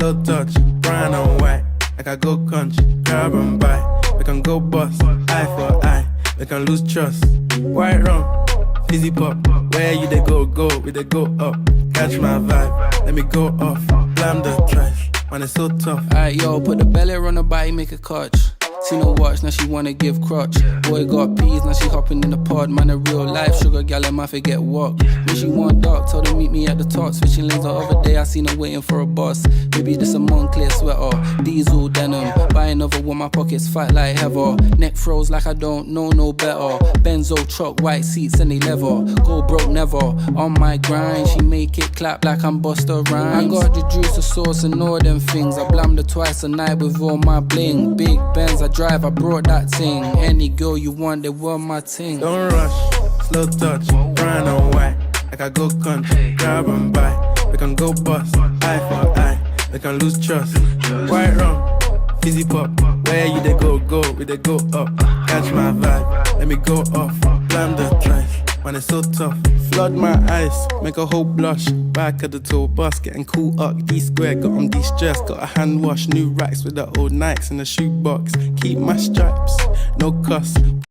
slow touch, brown and white. Like I go country, grab and buy. We can go bust, eye for eye. We can lose trust. White rum, fizzy pop. Where you they go, we they go up. Catch my vibe, let me go off. Blam the trash, man it's so tough. Alright yo, put the belly on the body, make a catch. Seen her watch, now she wanna give crutch. Boy got peas, now she hopping in the pod. Man a real life sugar gal, and my forget walk. When she want dark, told her meet me at the top. Switching lanes the other day, I seen her waiting for a bus. Maybe this a Moncler sweater, diesel denim. Buy another one, my pockets fat like heather. Neck froze like I don't know no better. Benzo truck, white seats and they leather. Go broke never, on my grind. She make it clap like I'm Busta Rhymes. I got the juice, the sauce and all them things. I blammed her twice a night with all my bling. Big Benz, I drive, I brought that thing. Any girl you want, they were my thing. Don't rush, slow touch, brown and white. Like I go country, grab and buy. We can go bust, eye for eye. We can lose trust. White rum, fizzy pop. Where you they go, we they go up. Catch my vibe, let me go off. Blam the trash, man it's so tough. Flood my eyes, make a whole blush. Back of the tour bus, getting cool up. D-square, got on de-stress. Got a hand wash, new racks with the old Nikes in the shoebox. Keep my stripes, no cuss.